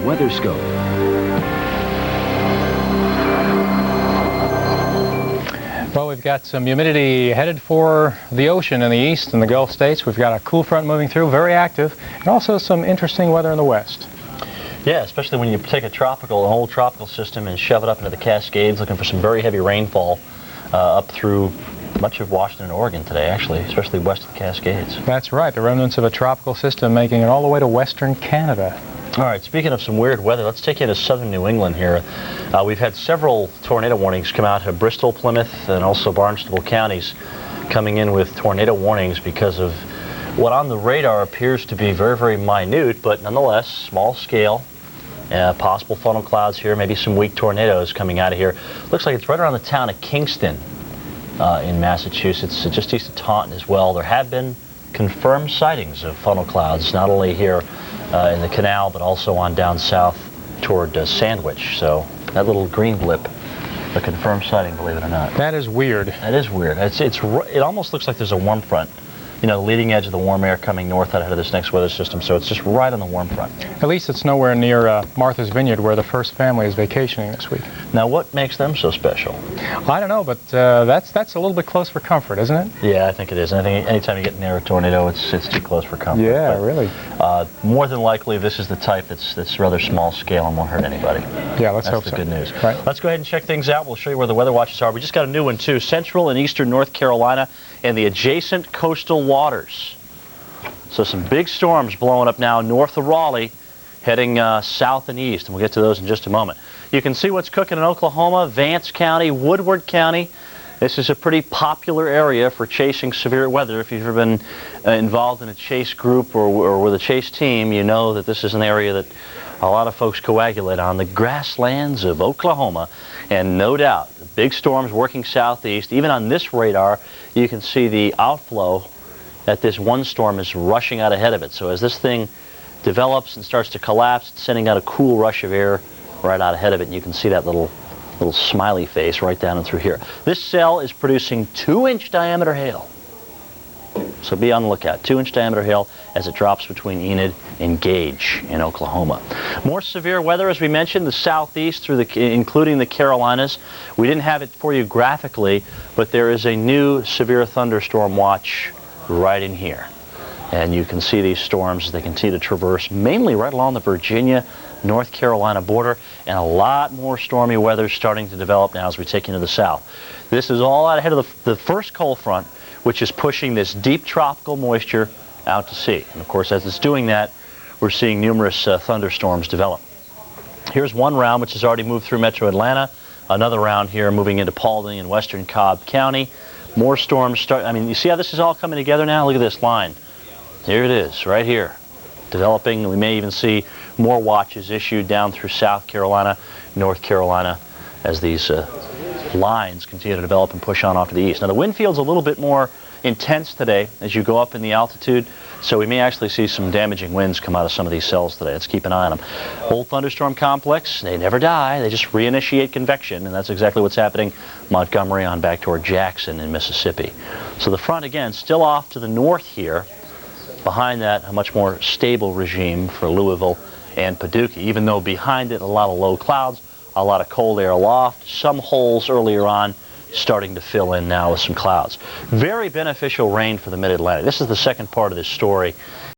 Weather Scope. Well, we've got some humidity headed for the ocean in the east and the Gulf states. We've got a cool front moving through, very active, and also some interesting weather in the west. Yeah, especially when you take an old tropical system and shove it up into the Cascades, looking for some very heavy rainfall up through much of Washington and Oregon today, actually, especially west of the Cascades. That's right, the remnants of a tropical system making it all the way to western Canada. All right, speaking of some weird weather, let's take you to southern New England here. We've had several tornado warnings come out of Bristol, Plymouth, and also Barnstable counties coming in with tornado warnings because of what on the radar appears to be very, very minute, but nonetheless small scale. Possible funnel clouds here, maybe some weak tornadoes coming out of here. Looks like it's right around the town of Kingston in Massachusetts, just east of Taunton as well. There have been confirmed sightings of funnel clouds, not only here in the canal, but also on down south toward Sandwich. So that little green blip, a confirmed sighting, believe it or not. That is weird. That is weird. It almost looks like there's a warm front. You know, the leading edge of the warm air coming north out of this next weather system, so it's just right on the warm front. At least it's nowhere near Martha's Vineyard, where the first family is vacationing this week. Now, what makes them so special? I don't know, but that's a little bit close for comfort, isn't it? Yeah, I think it is. I think anytime you get near a tornado, it's too close for comfort. Yeah, but, really. More than likely, this is the type that's rather small scale and won't hurt anybody. Yeah, let's hope so. That's the good news. Right. Let's go ahead and check things out. We'll show you where the weather watches are. We just got a new one, too. Central and eastern North Carolina and the adjacent coastal waters. So some big storms blowing up now north of Raleigh, heading south and east, and we'll get to those in just a moment. You can see what's cooking in Oklahoma, Vance County, Woodward County. This is a pretty popular area for chasing severe weather. If you've ever been involved in a chase group or with a chase team, you know that this is an area that a lot of folks coagulate on, the grasslands of Oklahoma. And no doubt, big storms working southeast. Even on this radar, you can see the outflow that this one storm is rushing out ahead of it. So as this thing develops and starts to collapse, it's sending out a cool rush of air right out ahead of it. And you can see that little smiley face right down and through here. This cell is producing 2-inch diameter hail. So be on the lookout. 2-inch diameter hail as it drops between Enid and Gage in Oklahoma. More severe weather, as we mentioned, the southeast including the Carolinas. We didn't have it for you graphically, but there is a new severe thunderstorm watch right in here. And you can see these storms as they continue to traverse mainly right along the Virginia, North Carolina border, and a lot more stormy weather starting to develop now as we take into the south. This is all out ahead of the first cold front, which is pushing this deep tropical moisture out to sea. And of course, as it's doing that, we're seeing numerous thunderstorms develop. Here's one round which has already moved through metro Atlanta, another round here moving into Paulding and western Cobb County. More storms start. I mean, you see how this is all coming together now? Look at this line. Here it is, right here, developing. We may even see more watches issued down through South Carolina, North Carolina, as these lines continue to develop and push on off to the east. Now, the wind field's a little bit more intense today as you go up in the altitude, so we may actually see some damaging winds come out of some of these cells today. Let's keep an eye on them. Old thunderstorm complex, they never die. They just reinitiate convection, and that's exactly what's happening Montgomery on back toward Jackson in Mississippi. So the front, again, still off to the north here. Behind that, a much more stable regime for Louisville and Paducah, even though behind it a lot of low clouds, a lot of cold air aloft, some holes earlier on starting to fill in now with some clouds. Very beneficial rain for the mid-Atlantic. This is the second part of this story.